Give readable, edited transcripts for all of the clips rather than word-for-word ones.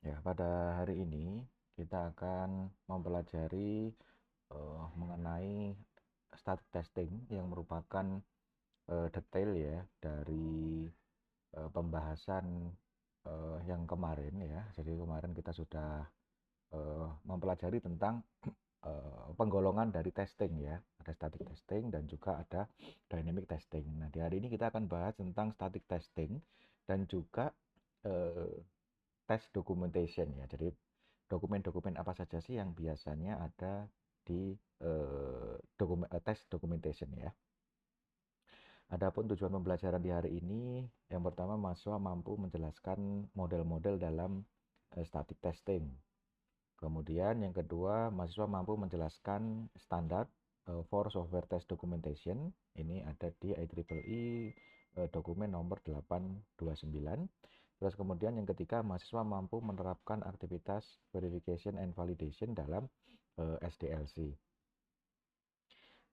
Ya, pada hari ini kita akan mempelajari mengenai static testing yang merupakan detail ya dari pembahasan yang kemarin ya. Jadi kemarin kita sudah mempelajari tentang penggolongan dari testing ya. Ada static testing dan juga ada dynamic testing. Nah, di hari ini kita akan bahas tentang static testing dan juga eh, test documentation ya. Jadi dokumen-dokumen apa saja sih yang biasanya ada di test documentation ya. Adapun tujuan pembelajaran di hari ini, yang pertama mahasiswa mampu menjelaskan model-model dalam static testing. Kemudian yang kedua, mahasiswa mampu menjelaskan standar for software test documentation. Ini ada di IEEE dokumen nomor 829. Terus kemudian yang ketiga, mahasiswa mampu menerapkan aktivitas verification and validation dalam SDLC.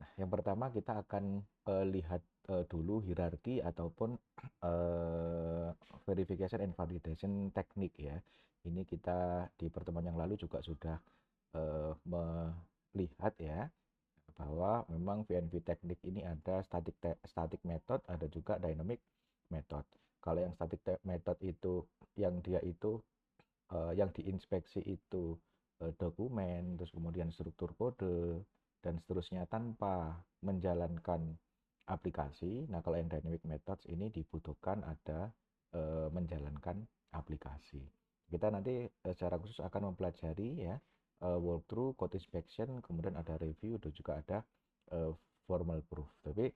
Nah, yang pertama kita akan lihat dulu hierarki ataupun verification and validation teknik ya. Ini kita di pertemuan yang lalu juga sudah melihat ya bahwa memang VNV teknik ini ada static method, ada juga dynamic method. Kalau yang static method itu yang dia itu yang diinspeksi itu dokumen, terus kemudian struktur kode, dan seterusnya tanpa menjalankan aplikasi. Nah, kalau yang dynamic methods ini dibutuhkan ada menjalankan aplikasi. Kita nanti secara khusus akan mempelajari ya walkthrough, code inspection, kemudian ada review, dan juga ada uh, formal proof. Tapi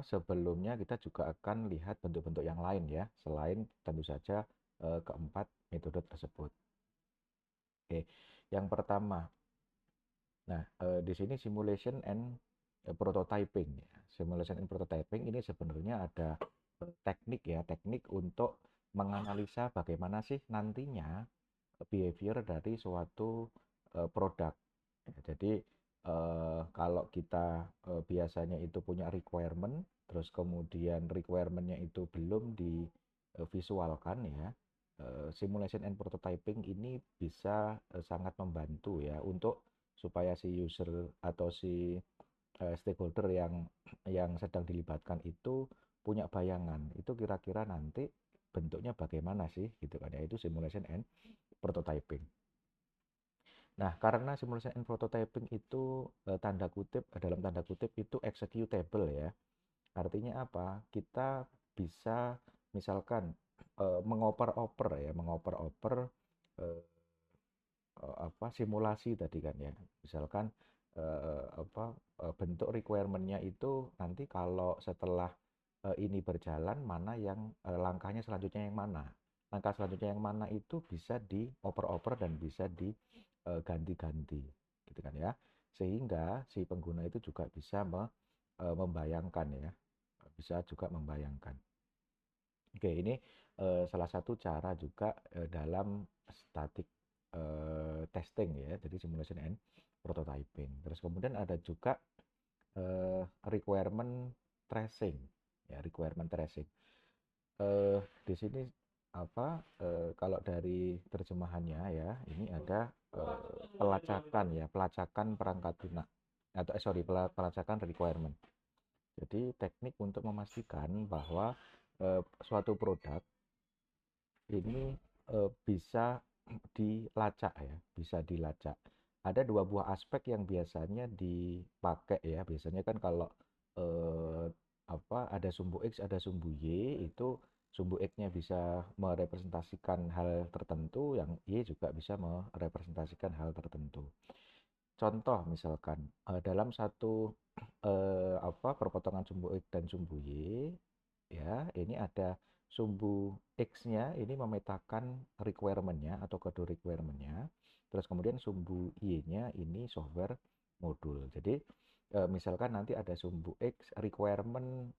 sebelumnya kita juga akan lihat bentuk-bentuk yang lain ya, selain tentu saja keempat metode tersebut. Oke, yang pertama, nah di sini simulation and prototyping. Ya. Simulation and prototyping ini sebenarnya ada teknik ya, teknik untuk menganalisa bagaimana sih nantinya behavior dari suatu produk. Ya, jadi kalau kita biasanya itu punya requirement, terus kemudian requirementnya itu belum divisualkan ya, simulation and prototyping ini bisa sangat membantu ya untuk supaya si user atau si stakeholder yang sedang dilibatkan itu punya bayangan itu kira-kira nanti bentuknya bagaimana sih gitu kan ya, itu simulation and prototyping. Nah, karena simulation and prototyping itu tanda kutip dalam tanda kutip itu executable ya. Artinya apa? Kita bisa misalkan mengoper-oper ya, mengoper-oper eh, simulasi tadi kan ya. Misalkan bentuk requirement-nya itu nanti kalau setelah ini berjalan mana yang langkahnya selanjutnya yang mana. Langkah selanjutnya yang mana itu bisa dioper-oper dan bisa diganti-ganti gitu kan ya. Sehingga si pengguna itu juga bisa membayangkan ya. Bisa juga membayangkan. Oke, ini salah satu cara juga dalam static testing ya, jadi simulation and prototyping. Terus kemudian ada juga requirement tracing, ya requirement tracing. Di sini kalau dari terjemahannya ya, ini ada pelacakan ya, pelacakan perangkat lunak atau pelacakan requirement. Jadi teknik untuk memastikan bahwa suatu produk ini bisa dilacak ya, bisa dilacak. Ada dua buah aspek yang biasanya dipakai ya. Biasanya kan kalau eh, ada sumbu X, ada sumbu Y, itu sumbu X-nya bisa merepresentasikan hal tertentu, yang Y juga bisa merepresentasikan hal tertentu. Contoh misalkan dalam satu perpotongan sumbu X dan sumbu Y ya, ini ada sumbu X-nya ini memetakan requirement-nya atau kode requirement-nya. Terus kemudian sumbu Y-nya ini software modul. Jadi misalkan nanti ada sumbu X requirement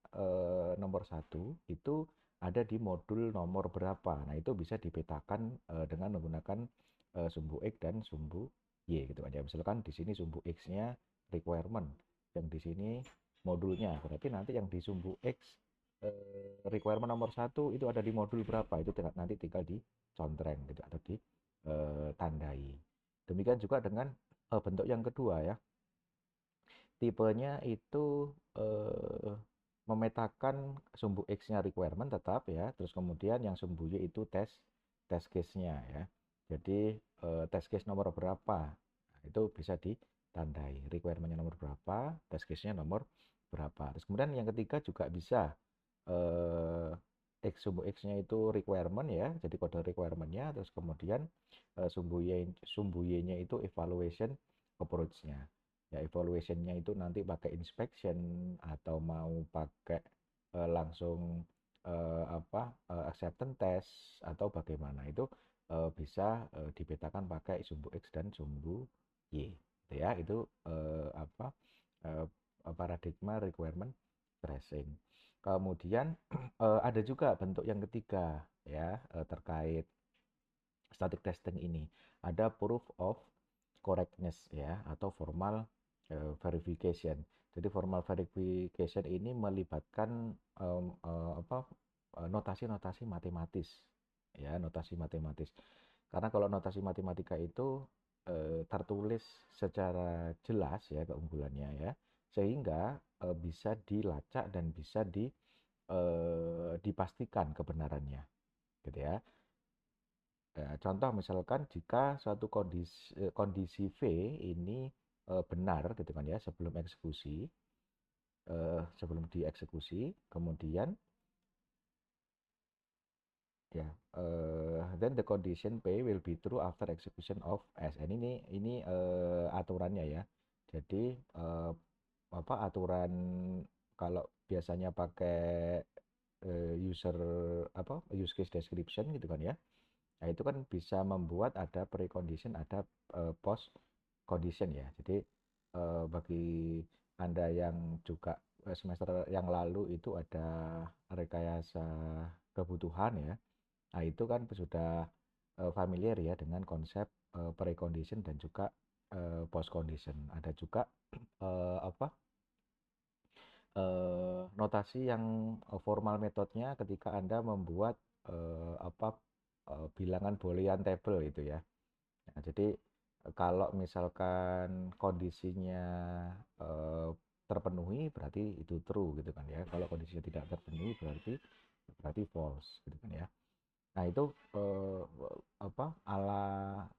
nomor satu itu ada di modul nomor berapa. Nah, itu bisa dipetakan dengan menggunakan sumbu X dan sumbu Y gitu kan ya. Misalkan di sini sumbu X-nya requirement, yang di sini modulnya. Berarti nanti yang di sumbu X requirement nomor satu itu ada di modul berapa, itu nanti tinggal dicontreng gitu atau ditandai. Demikian juga dengan bentuk yang kedua ya, tipenya itu memetakan sumbu X-nya requirement tetap ya, terus kemudian yang sumbu Y itu test case-nya ya. Jadi test case nomor berapa, nah, itu bisa ditandai requirement-nya nomor berapa, test case-nya nomor berapa. Terus kemudian yang ketiga juga bisa eh, sumbu X-nya itu requirement ya, jadi kode requirement-nya, terus kemudian sumbu Y-nya itu evaluation approach-nya. Ya evaluation-nya itu nanti pakai inspection atau mau pakai langsung acceptance test atau bagaimana, itu bisa dipetakan pakai sumbu X dan sumbu Y gitu ya. Itu eh, paradigma requirement tracing. Kemudian ada juga bentuk yang ketiga ya, terkait static testing ini, ada proof of correctness ya, atau formal verification. Jadi formal verification ini melibatkan notasi-notasi matematis ya, notasi matematis. Karena kalau notasi matematika itu tertulis secara jelas ya keunggulannya ya, sehingga bisa dilacak dan bisa dipastikan kebenarannya gitu ya. Contoh misalkan jika suatu kondisi V ini benar gitu kan ya, sebelum dieksekusi, kemudian ya then the condition P will be true after execution of S. Ini aturannya ya. Jadi aturan kalau biasanya pakai use case description gitu kan ya. Nah, itu kan bisa membuat ada precondition, ada post condition ya. Jadi bagi Anda yang juga semester yang lalu itu ada rekayasa kebutuhan ya. Nah, itu kan sudah familiar ya dengan konsep precondition dan juga post condition. Ada juga eh, apa notasi yang formal metodenya ketika Anda membuat bilangan boolean table itu ya. Nah, jadi kalau misalkan kondisinya eh, terpenuhi berarti itu true gitu kan ya. Kalau kondisinya tidak terpenuhi berarti false gitu kan ya. Nah, itu ala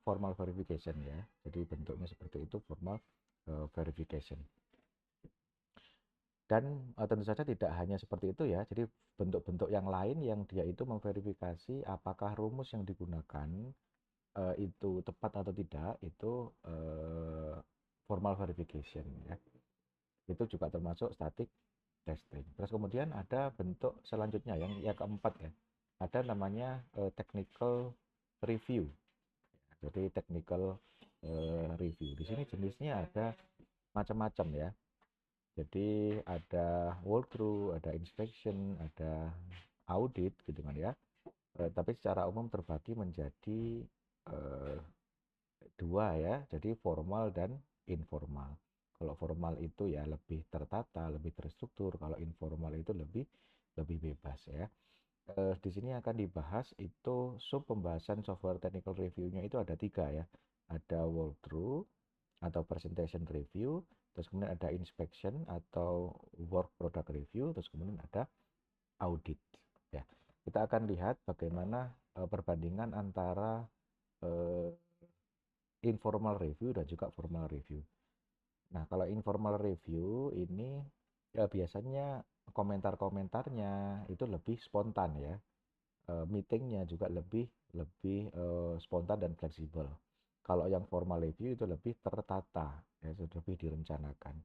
formal verification ya. Jadi bentuknya seperti itu, formal verification. Dan tentu saja tidak hanya seperti itu ya. Jadi bentuk-bentuk yang lain yang dia itu memverifikasi apakah rumus yang digunakan itu tepat atau tidak, itu formal verification ya. Itu juga termasuk static testing. Terus kemudian ada bentuk selanjutnya yang keempat ya. Ada namanya technical review. Jadi technical review. Di sini jenisnya ada macam-macam ya. Jadi ada walkthrough, ada inspection, ada audit gitu kan ya. Tapi secara umum terbagi menjadi eh, dua ya, jadi formal dan informal. Kalau formal itu ya lebih tertata, lebih terstruktur. Kalau informal itu lebih lebih bebas ya. Di sini akan dibahas itu sub pembahasan software technical review-nya itu ada tiga ya. Ada walkthrough atau presentation review, terus kemudian ada inspection atau work product review, terus kemudian ada audit. Ya, kita akan lihat bagaimana perbandingan antara eh, informal review dan juga formal review. Nah, kalau informal review ini ya biasanya komentar-komentarnya itu lebih spontan ya. Meetingnya juga lebih lebih spontan dan fleksibel. Kalau yang formal review itu lebih tertata, ya, lebih direncanakan.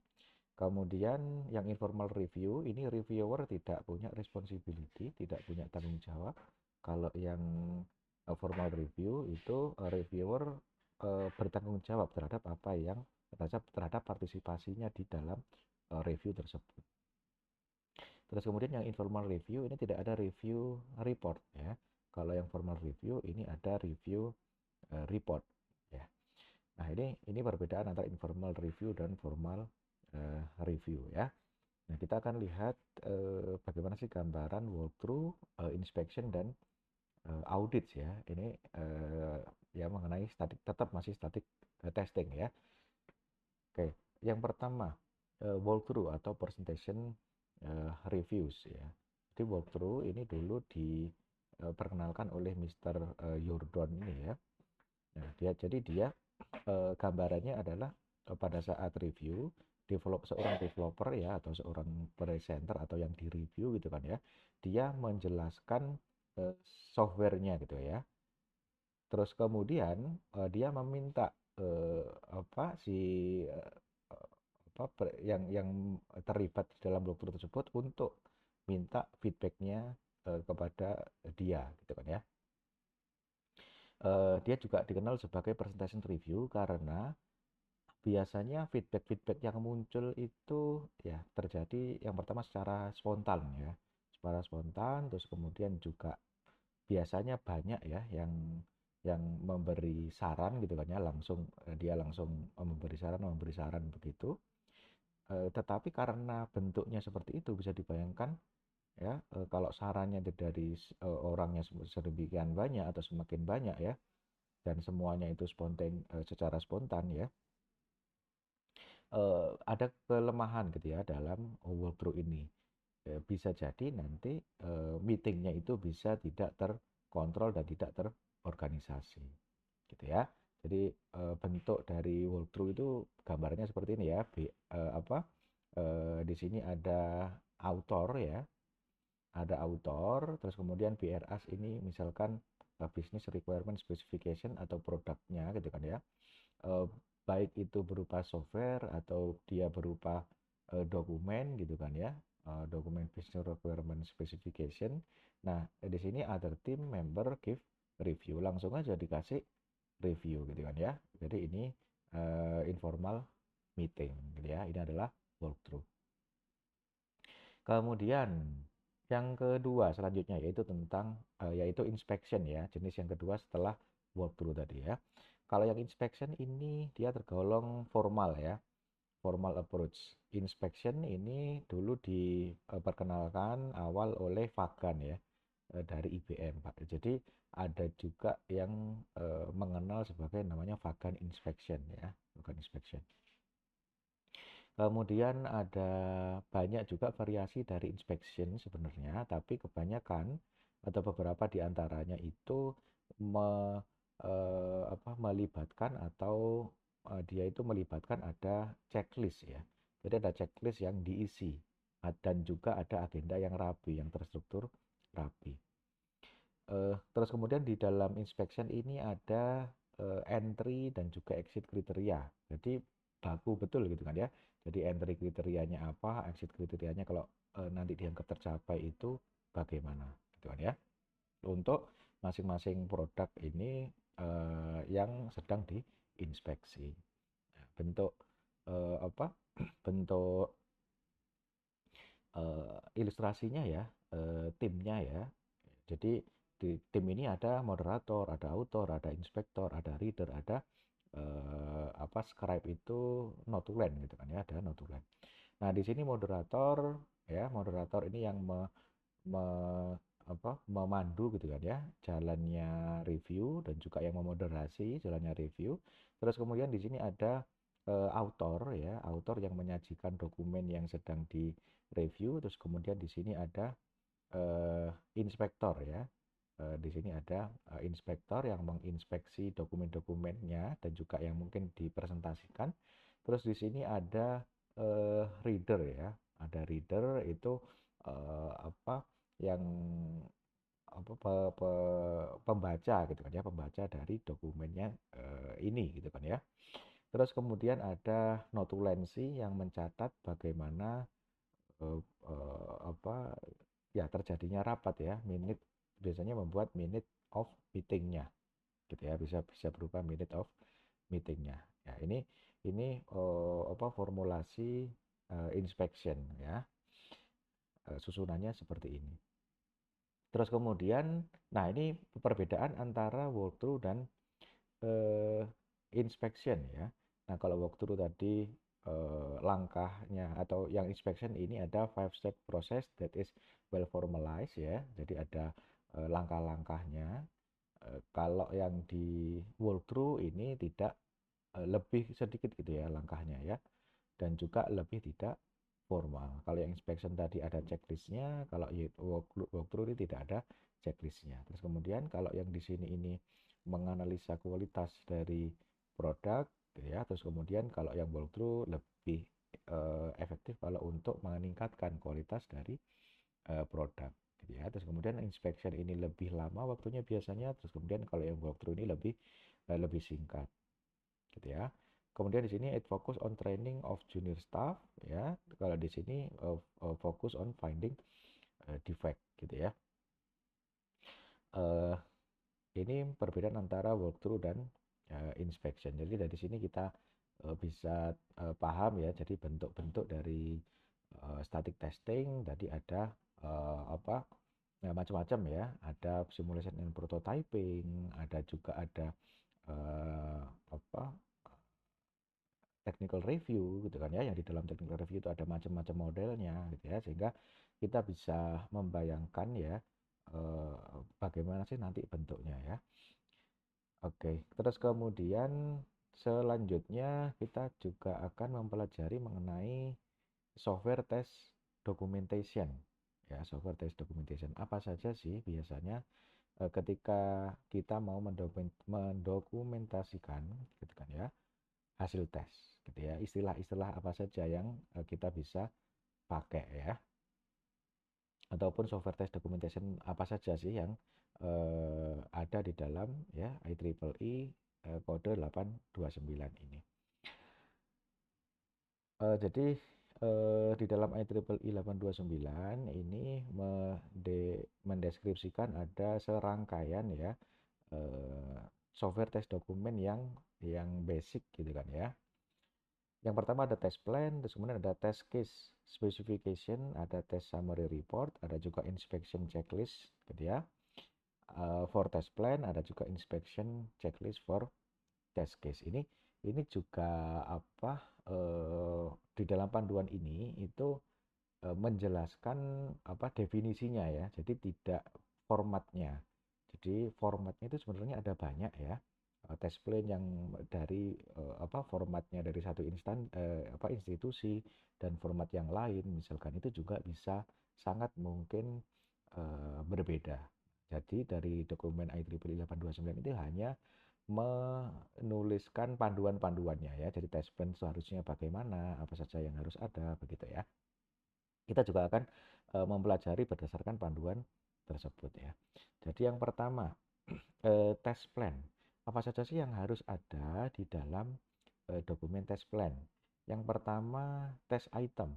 Kemudian yang informal review ini reviewer tidak punya responsibility, tidak punya tanggung jawab. Kalau yang formal review itu reviewer bertanggung jawab terhadap apa yang terhadap partisipasinya di dalam review tersebut. Terus kemudian yang informal review ini tidak ada review report ya. Kalau yang formal review ini ada review report ya. Nah, ini perbedaan antara informal review dan formal review ya. Nah, kita akan lihat bagaimana sih gambaran walkthrough, inspection, dan audit ya. Ini ya mengenai static, tetap masih static testing ya. Oke, yang pertama walkthrough atau presentation reviews ya. Jadi walkthrough ini dulu diperkenalkan oleh Mr. Yordon ini ya. Nah, dia gambarannya adalah pada saat review seorang developer ya atau seorang presenter atau yang di-review gitu kan ya, dia menjelaskan eh, softwarenya gitu ya. Terus kemudian dia meminta eh, apa si eh, yang terlibat di dalam walkthrough tersebut untuk minta feedbacknya kepada dia gitu kan ya. Dia juga dikenal sebagai presentation review karena biasanya feedback-feedback yang muncul itu ya terjadi yang pertama secara spontan ya, secara spontan, terus kemudian juga biasanya banyak ya yang memberi saran gitu kan ya, langsung dia langsung memberi saran begitu. Tetapi karena bentuknya seperti itu bisa dibayangkan ya, kalau sarannya dari orangnya sedemikian banyak atau semakin banyak ya, dan semuanya itu secara spontan ya, ada kelemahan gitu ya dalam walkthrough ini. Bisa jadi nanti meetingnya itu bisa tidak terkontrol dan tidak terorganisasi, gitu ya. Jadi bentuk dari walkthrough itu gambarnya seperti ini ya. Di sini ada author ya, ada author, terus kemudian BRS ini misalkan business requirement specification atau produknya gitu kan ya. eh, Baik itu berupa software atau dia berupa dokumen gitu kan ya, dokumen business requirement specification. Nah, di sini other team member give review, langsung aja dikasih review gitu kan ya. Jadi ini informal meeting gitu ya. Ini adalah walkthrough. Kemudian yang kedua selanjutnya yaitu inspection ya, jenis yang kedua setelah walkthrough tadi ya. Kalau yang inspection ini dia tergolong formal ya, formal approach. Inspection ini dulu diperkenalkan awal oleh Fagan ya, dari IBM Pak. Jadi ada juga yang mengenal sebagai namanya Fagan inspection ya, Fagan inspection. Kemudian ada banyak juga variasi dari inspection sebenarnya, tapi kebanyakan atau beberapa di antaranya itu melibatkan atau dia itu melibatkan ada checklist ya. Jadi ada checklist yang diisi dan juga ada agenda yang rapi, yang terstruktur rapi. Terus kemudian di dalam inspection ini ada entry dan juga exit kriteria. Jadi baku betul gitu kan ya. Jadi entry kriterianya apa, exit kriterianya kalau nanti dianggap tercapai itu bagaimana gitu kan ya. Untuk masing-masing produk ini yang sedang diinspeksi. Nah, bentuk apa? Bentuk ilustrasinya ya, timnya ya. Jadi di tim ini ada moderator, ada author, ada inspektor, ada reader, ada scribe itu notulen gitu kan ya, ada notulen. Nah, di sini moderator ya, moderator ini yang me- memandu gitu kan ya jalannya review dan juga yang memoderasi jalannya review. Terus kemudian di sini ada author ya, author yang menyajikan dokumen yang sedang di review. Terus kemudian di sini ada inspektor ya. Di sini ada inspektor yang menginspeksi dokumen-dokumennya dan juga yang mungkin dipresentasikan. Terus di sini ada reader ya. Ada reader itu apa yang pembaca gitu kan ya, pembaca dari dokumennya ini gitu kan ya. Terus kemudian ada notulensi yang mencatat bagaimana eh, apa ya terjadinya rapat ya, biasanya membuat minute of meetingnya gitu ya, bisa bisa berupa minute of meetingnya ya. Ini formulasi inspection ya. Susunannya seperti ini. Terus kemudian, nah ini perbedaan antara walkthrough dan eh, inspection ya. Nah, kalau walkthrough tadi langkahnya atau yang inspection ini ada 5 step process that is well formalized ya. Jadi ada langkah-langkahnya. Kalau yang di walkthrough ini tidak, lebih sedikit gitu ya langkahnya ya, dan juga lebih tidak formal. Kalau yang inspection tadi ada checklistnya, kalau walkthrough ini tidak ada checklistnya. Terus kemudian kalau yang di sini ini menganalisa kualitas dari produk, gitu ya. Terus kemudian kalau yang walkthrough lebih efektif kalau untuk meningkatkan kualitas dari produk, gitu ya. Terus kemudian inspection ini lebih lama waktunya biasanya. Terus kemudian kalau yang walkthrough ini lebih singkat, gitu ya. Kemudian di sini it focus on training of junior staff ya. Kalau di sini fokus on finding defect, gitu ya. Uh, ini perbedaan antara walkthrough dan inspection. Jadi dari sini kita bisa paham ya. Jadi bentuk-bentuk dari static testing tadi ada apa? Nah, macam-macam ya. Ada simulation and prototyping, ada juga ada apa? Technical review gitu kan ya, yang di dalam technical review itu ada macam-macam modelnya gitu ya, sehingga kita bisa membayangkan ya bagaimana sih nanti bentuknya ya. Oke, terus kemudian selanjutnya kita juga akan mempelajari mengenai software test documentation ya. Software test documentation apa saja sih biasanya ketika kita mau mendokumentasikan gitu kan ya, hasil tes gitu ya. Istilah-istilah apa saja yang kita bisa pakai ya, ataupun software test documentation apa saja sih yang ada di dalam ya IEEE kode 829 ini. Jadi di dalam IEEE 829 ini mendeskripsikan ada serangkaian ya software test dokumen yang basic gitu kan ya. Yang pertama ada test plan, terus kemudian ada test case specification, ada test summary report, ada juga inspection checklist gitu ya. For test plan ada juga inspection checklist for test case. Ini juga apa di dalam panduan ini itu menjelaskan apa definisinya ya. Jadi tidak formatnya. Jadi formatnya itu sebenarnya ada banyak ya. Test plan yang dari apa formatnya dari satu apa institusi dan format yang lain misalkan itu juga bisa sangat mungkin berbeda. Jadi dari dokumen IEEE 829 itu hanya menuliskan panduan-panduannya ya. Jadi test plan seharusnya bagaimana, apa saja yang harus ada begitu ya. Kita juga akan mempelajari berdasarkan panduan tersebut ya. Jadi yang pertama, test plan. Apa saja sih yang harus ada di dalam dokumen test plan? Yang pertama, test item.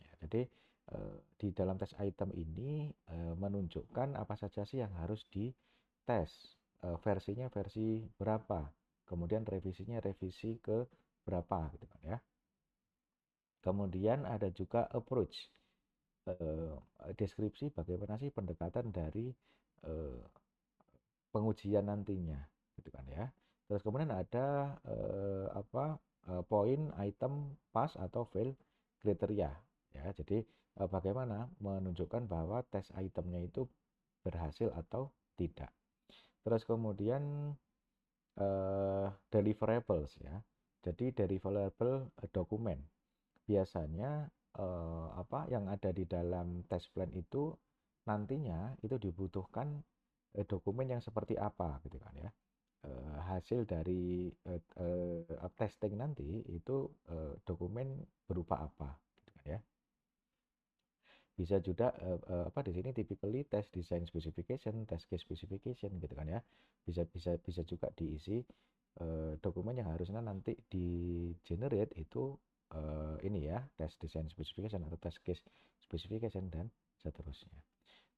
Ya, jadi di dalam test item ini menunjukkan apa saja sih yang harus dites. Versinya versi berapa? Kemudian revisinya revisi ke berapa gitu kan ya. Kemudian ada juga approach. Deskripsi bagaimana sih pendekatan dari eh, pengujian nantinya gitu kan ya. Terus kemudian ada apa poin item pass atau fail kriteria ya. Jadi bagaimana menunjukkan bahwa tes itemnya itu berhasil atau tidak. Terus kemudian deliverables ya. Jadi deliverable dokumen. Biasanya apa yang ada di dalam test plan itu nantinya itu dibutuhkan dokumen yang seperti apa gitu kan ya. Hasil dari testing nanti itu dokumen berupa apa gitu kan ya. Bisa juga apa di sini typically test design specification, test case specification gitu kan ya. Bisa juga diisi dokumen yang harusnya nanti di generate itu ini ya, test design specification atau test case specification dan seterusnya.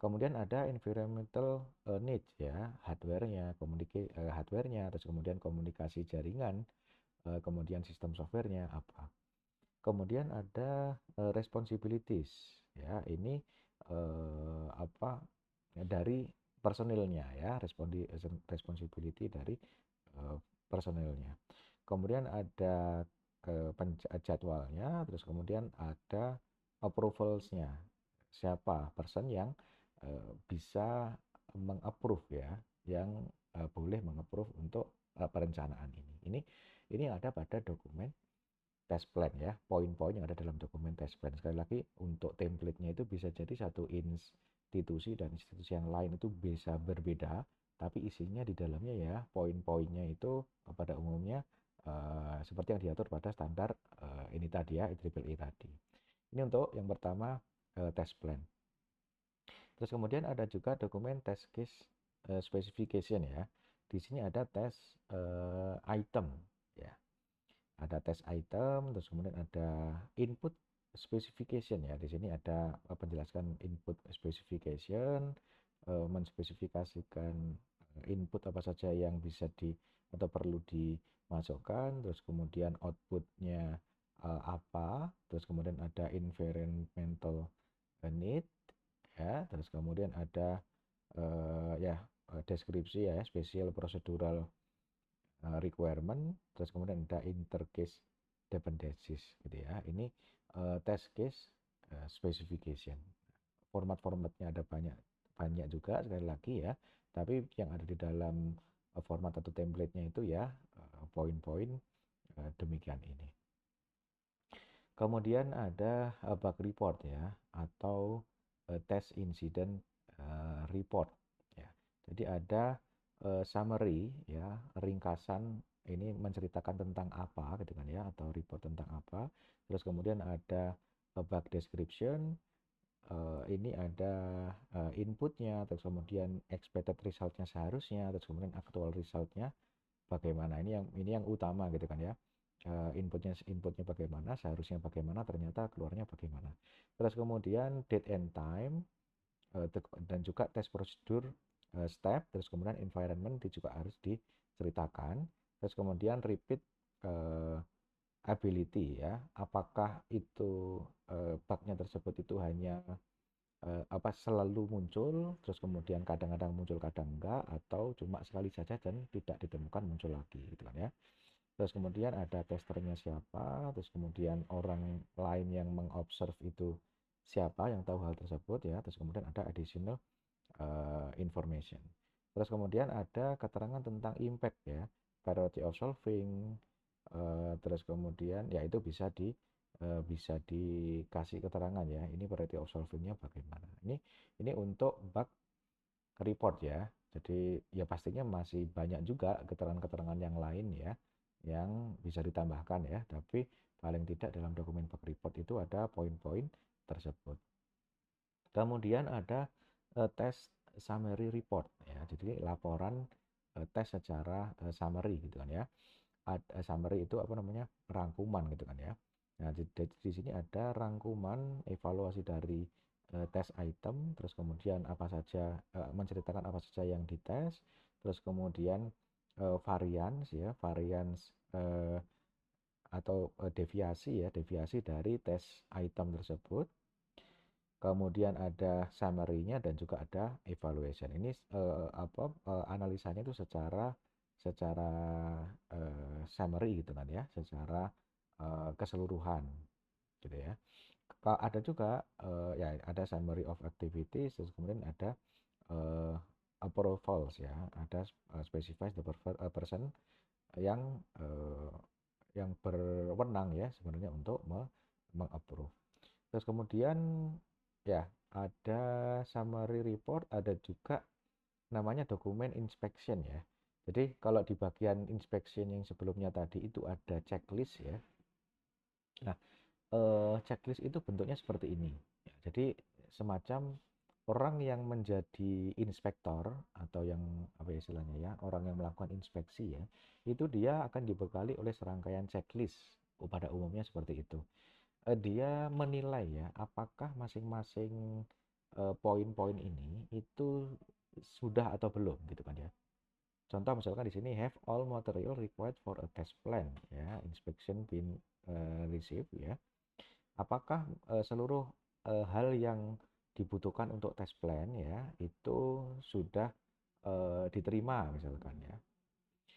Kemudian ada environmental needs ya, hardware-nya, terus kemudian komunikasi jaringan, kemudian sistem softwarenya apa. Kemudian ada responsibilities ya, ini apa ya, dari personilnya ya, responsibility dari personilnya. Kemudian ada jadwalnya, terus kemudian ada approvals-nya. Siapa person yang bisa mengapprove ya, yang boleh mengapprove untuk perencanaan ini. Ini ada pada dokumen test plan ya, poin-poin yang ada dalam dokumen test plan. Sekali lagi, untuk template-nya itu bisa jadi satu institusi dan institusi yang lain itu bisa berbeda, tapi isinya di dalamnya ya, poin-poinnya itu pada umumnya seperti yang diatur pada standar ini tadi ya, IEEE tadi. Ini untuk yang pertama test plan. Terus kemudian ada juga dokumen test case specification ya. Di sini ada test item ya. Ada test item, terus kemudian ada input specification ya. Di sini ada penjelasan input specification, menspesifikasikan input apa saja yang bisa atau perlu dimasukkan, terus kemudian outputnya apa, terus kemudian ada environmental need ya, terus kemudian ada deskripsi ya, special procedural requirement, terus kemudian ada intercase dependencies gitu ya. Ini test case specification. Format-formatnya ada banyak juga sekali lagi ya, tapi yang ada di dalam format atau template-nya itu ya poin-poin demikian ini. Kemudian ada bug report ya, atau test incident report ya. Jadi ada summary ya, ringkasan ini menceritakan tentang apa gitu kan ya, atau report tentang apa. Terus kemudian ada bug description, ini ada inputnya, terus kemudian expected resultnya seharusnya, terus kemudian actual resultnya bagaimana. Ini yang utama gitu kan ya. Inputnya bagaimana, seharusnya bagaimana, ternyata keluarnya bagaimana. Terus kemudian date and time, dan juga test prosedur step, terus kemudian environment itu juga harus diceritakan. Terus kemudian repeat ability ya, apakah itu bugnya tersebut itu hanya selalu muncul, terus kemudian kadang-kadang muncul kadang enggak, atau cuma sekali saja dan tidak ditemukan muncul lagi gitu kan ya. Terus kemudian ada testernya siapa, terus kemudian orang lain yang mengobserv itu siapa yang tahu hal tersebut ya, terus kemudian ada additional information. Terus kemudian ada keterangan tentang impact ya, priority of solving, terus kemudian ya itu bisa dikasih keterangan ya, ini priority of solvingnya bagaimana. Ini untuk bug report ya. Jadi ya pastinya masih banyak juga keterangan-keterangan yang lain ya, yang bisa ditambahkan ya, tapi paling tidak dalam dokumen bug report itu ada poin-poin tersebut. Kemudian ada tes summary report ya, jadi laporan tes secara summary gitu kan ya. Summary itu apa namanya, rangkuman gitu kan ya. Nah di sini ada rangkuman evaluasi dari tes item, terus kemudian apa saja, menceritakan apa saja yang dites, terus kemudian varians ya, atau deviasi dari tes item tersebut. Kemudian ada summary-nya dan juga ada evaluation. Ini analisanya itu secara summary gitu kan ya, secara keseluruhan gitu ya. Ada juga ya ada summary of activities, terus kemudian ada approvals ya, ada specifies the person yang berwenang ya sebenarnya untuk mengapprove. Terus kemudian ya ada summary report, ada juga namanya dokumen inspection ya. Jadi kalau di bagian inspection yang sebelumnya tadi itu ada checklist ya. Nah, checklist itu bentuknya seperti ini. Ya, jadi semacam orang yang menjadi inspektor atau yang apa ya istilahnya ya, orang yang melakukan inspeksi ya, itu dia akan dibekali oleh serangkaian checklist. Pada umumnya seperti itu. Dia menilai ya, apakah masing-masing poin-poin ini itu sudah atau belum gitu kan ya. Contoh misalkan di sini have all material required for a test plan ya, inspection been received ya. Apakah seluruh hal yang dibutuhkan untuk test plan ya itu sudah diterima misalkan ya.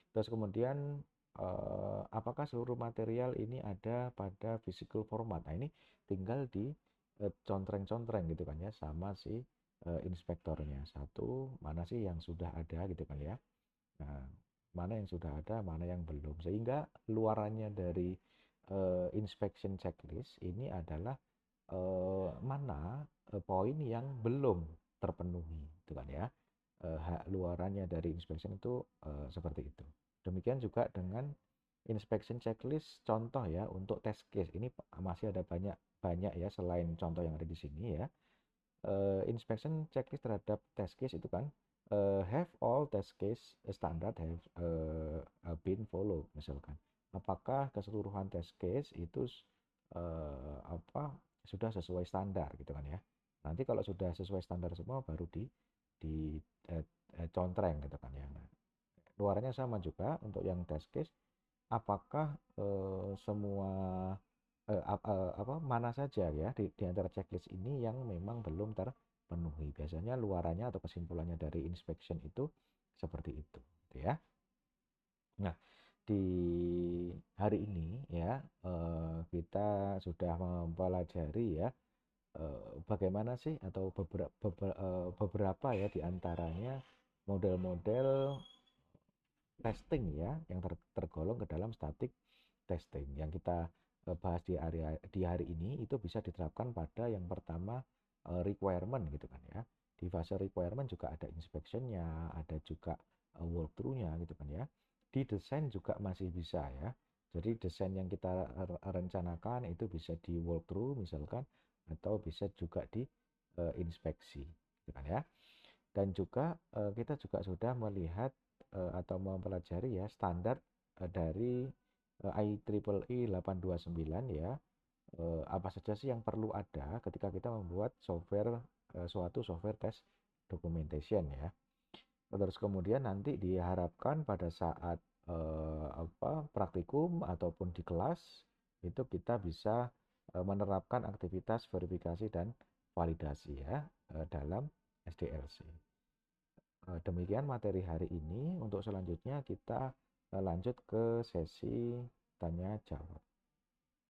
Terus kemudian apakah seluruh material ini ada pada physical format. Nah, ini tinggal di contreng-contreng gitu kan ya sama si inspektornya. Satu, mana sih yang sudah ada gitu kan ya. Nah, mana yang sudah ada, mana yang belum. Sehingga luarannya dari inspection checklist ini adalah mana poin yang belum terpenuhi, gitu kan ya. Hak luarannya dari inspection itu seperti itu. Demikian juga dengan inspection checklist contoh ya untuk test case. Ini masih ada banyak ya selain contoh yang ada di sini ya. Inspection checklist terhadap test case itu kan have all test case standard been followed misalkan. Apakah keseluruhan test case itu sudah sesuai standar gitu kan ya. Nanti kalau sudah sesuai standar semua baru di contreng gitu kan ya. Nah, luarannya sama juga untuk yang test case. Apakah semua mana saja ya di antara checklist ini yang memang belum terpenuhi. Biasanya luarannya atau kesimpulannya dari inspection itu seperti itu, gitu ya. Nah, di hari ini ya kita sudah mempelajari ya bagaimana sih atau beberapa ya di antaranya model-model testing ya yang tergolong ke dalam static testing yang kita bahas di hari ini itu bisa diterapkan pada yang pertama requirement gitu kan ya. Di fase requirement juga ada inspectionnya, ada juga walkthrough-nya gitu kan ya. Di desain juga masih bisa ya. Jadi desain yang kita rencanakan itu bisa di walkthrough misalkan atau bisa juga di inspeksi gitu kan ya. Dan juga kita juga sudah melihat atau mempelajari ya standar dari IEEE 829 ya. Apa saja sih yang perlu ada ketika kita membuat software suatu software test documentation ya. Terus kemudian nanti diharapkan pada saat praktikum ataupun di kelas itu kita bisa menerapkan aktivitas verifikasi dan validasi ya dalam SDLC. Demikian materi hari ini. Untuk selanjutnya kita lanjut ke sesi tanya jawab.